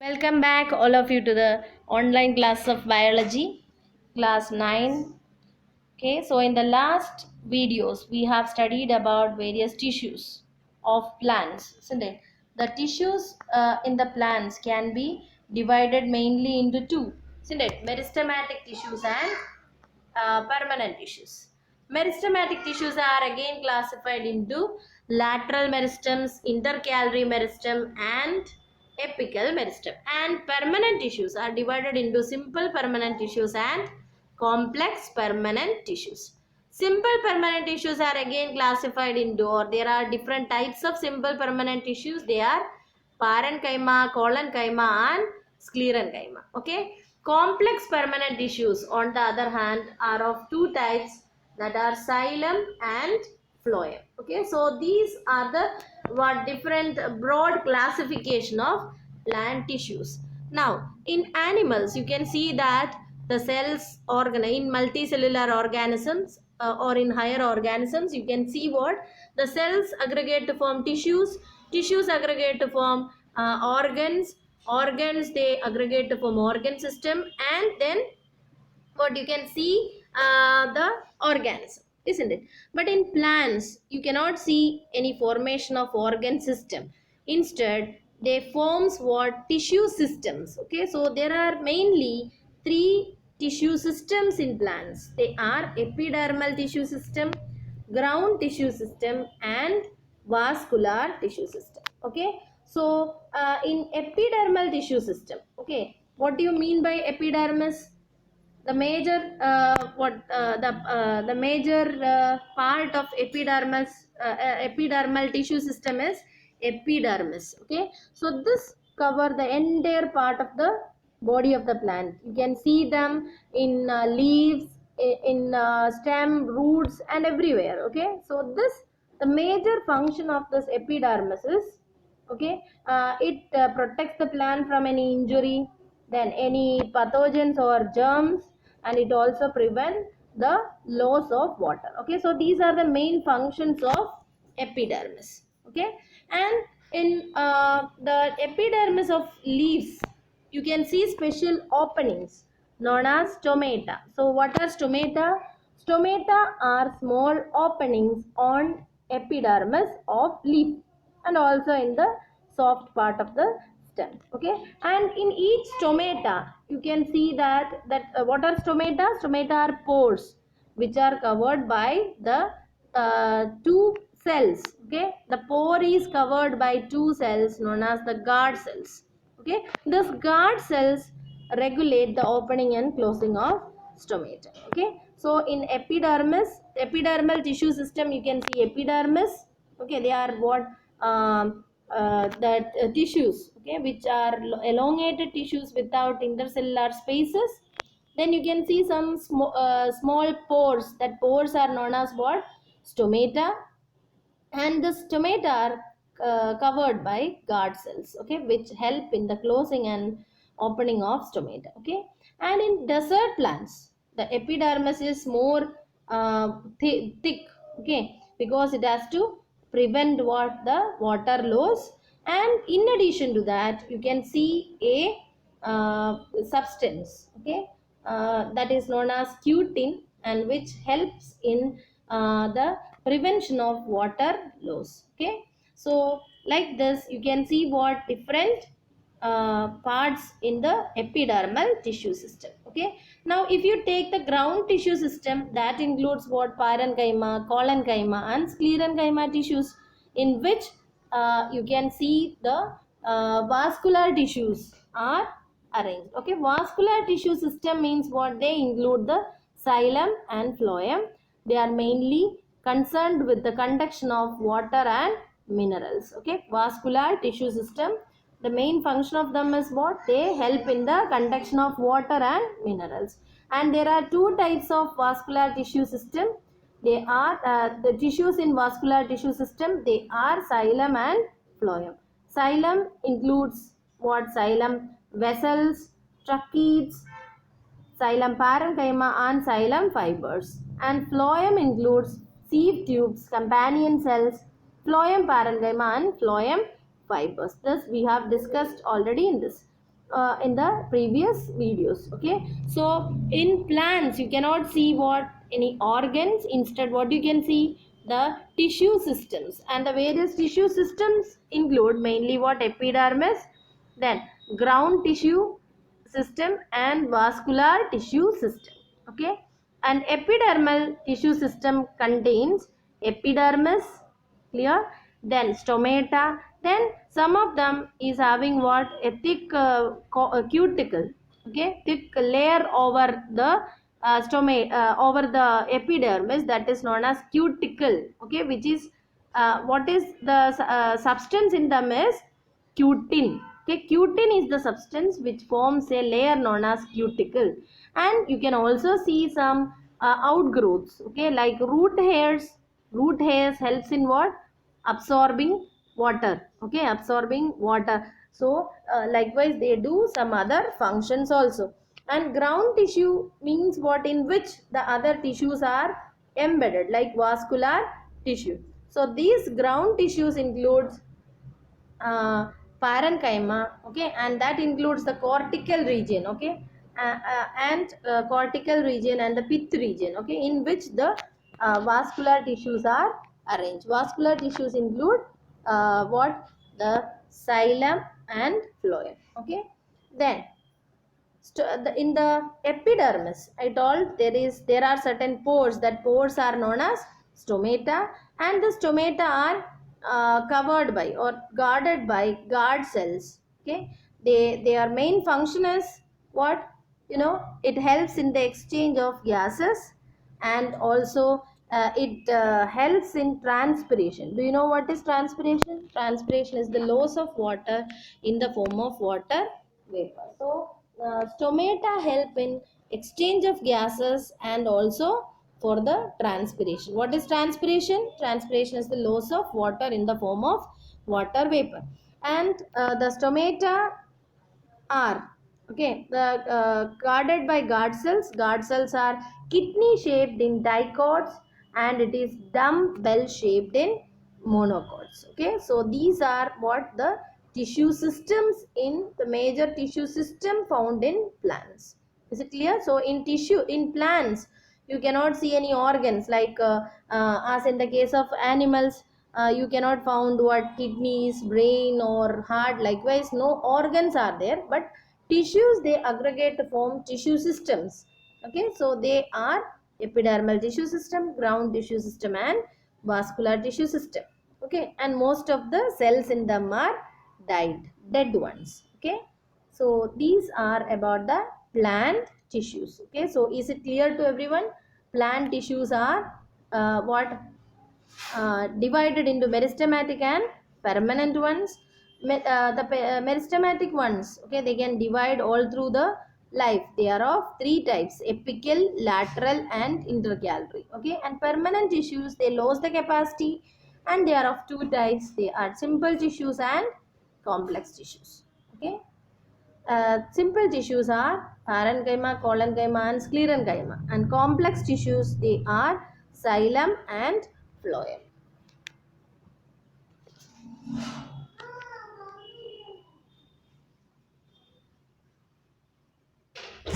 Welcome back, all of you, to the online class of biology, class 9. Okay, so in the last videos, we have studied about various tissues of plants, isn't it? The tissues in the plants can be divided mainly into two, isn't it? Meristematic tissues and permanent tissues. Meristematic tissues are again classified into lateral meristems, intercalary meristem, and apical meristem. And permanent tissues are divided into simple permanent tissues and complex permanent tissues. Simple permanent tissues are again classified into, or there are different types of simple permanent tissues. They are parenchyma, collenchyma, and sclerenchyma. Okay. Complex permanent tissues, on the other hand, are of two types, that are xylem and phloem. Okay, so these are the different broad classification of plant tissues. Now, in animals, you can see that the cells in multicellular organisms or in higher organisms, you can see what the cells aggregate to form tissues, tissues aggregate to form organs, organs they aggregate to form organ system, and then what you can see the organism, isn't it? But in plants you cannot see any formation of organ system. Instead they forms what tissue systems. Okay, so there are mainly three tissue systems in plants. They are epidermal tissue system, ground tissue system, and vascular tissue system. Okay, so in epidermal tissue system, okay, what do you mean by epidermis? The major the major part of epidermal tissue system is epidermis. Okay, so this cover the entire part of the body of the plant. You can see them in leaves, in stem, roots, and everywhere. Okay, so this, the major function of this epidermis is, okay, it protects the plant from any injury, then any pathogens or germs, and it also prevents the loss of water. Okay, so these are the main functions of epidermis. Okay, and in the epidermis of leaves you can see special openings known as stomata. So what are stomata? Stomata are small openings on epidermis of leaf and also in the soft part of the stem. Okay, and in each stomata you can see that what are stomata? Stomata are pores which are covered by the two cells. Okay, the pore is covered by two cells known as the guard cells. Okay, this guard cells regulate the opening and closing of stomata. Okay, so in epidermal tissue system you can see epidermis. Okay, they are what tissues, okay, which are elongated tissues without intercellular spaces. Then you can see some small pores. That pores are known as what? Stomata. And the stomata are covered by guard cells, okay, which help in the closing and opening of stomata. Okay, and in desert plants the epidermis is more thick. Okay, because it has to prevent what the water loss. And in addition to that you can see a substance, okay, that is known as cutin, and which helps in the prevention of water loss. Okay, so like this you can see what different parts in the epidermal tissue system. Okay, now if you take the ground tissue system, that includes what? Parenchyma, collenchyma, and sclerenchyma tissues, in which you can see the vascular tissues are arranged. Okay, vascular tissue system means what? They include the xylem and phloem. They are mainly concerned with the conduction of water and minerals. Okay, vascular tissue system, the main function of them is what? They help in the conduction of water and minerals. And there are two types of vascular tissue system. They are the tissues in vascular tissue system, they are xylem and phloem. Xylem includes what? Xylem vessels, tracheids, xylem parenchyma, and xylem fibers. And phloem includes sieve tubes, companion cells, phloem parenchyma, and phloem fibers. This we have discussed already in this. in the previous videos. Okay, so in plants you cannot see what any organs, instead what you can see, the tissue systems, and the various tissue systems include mainly what, epidermis, then ground tissue system and vascular tissue system. Okay, an epidermal tissue system contains epidermis, clear, then stomata, then some of them is having what, a thick cuticle, okay, thick layer over the over the epidermis, that is known as cuticle. Okay, which is what is the substance in them is cutin. Okay, cutin is the substance which forms a layer known as cuticle. And you can also see some outgrowths, okay, like root hairs. Root hairs helps in what, absorbing water. Okay, absorbing water. So likewise they do some other functions also. And ground tissue means what, in which the other tissues are embedded, like vascular tissue. So these ground tissues includes parenchyma, okay, and that includes the cortical region, okay, and cortical region and the pith region, okay, in which the vascular tissues are arranged. Vascular tissues include what, the xylem and phloem. Okay, then in the epidermis I told there are certain pores. That pores are known as stomata, and the stomata are covered by or guarded by guard cells. Okay, their main function is what, it helps in the exchange of gases, and also it helps in transpiration. Do you know what is transpiration? Transpiration is the loss of water in the form of water vapor. So stomata help in exchange of gases and also for the transpiration. What is transpiration? Transpiration is the loss of water in the form of water vapor. And the stomata are, okay, the guarded by guard cells. Guard cells are kidney shaped in dicots, and it is dumbbell shaped in monocots. Okay, so these are what the tissue systems in the major tissue system found in plants. Is it clear? So in plants you cannot see any organs, like as in the case of animals, you cannot found what, kidneys, brain or heart. Likewise no organs are there, but tissues, they aggregate to form tissue systems. Okay, so they are epidermal tissue system, ground tissue system and vascular tissue system. Okay, and most of the cells in them are dead ones. Okay, so these are about the plant tissues. Okay, so is it clear to everyone? Plant tissues are what, divided into meristematic and permanent ones. The meristematic ones, okay, they can divide all through the life. They are of three types: apical, lateral and intercalary. Okay, and permanent tissues, they lose the capacity, and they are of two types. They are simple tissues and complex tissues. Okay, simple tissues are parenchyma, collenchyma and sclerenchyma, and complex tissues, they are xylem and phloem.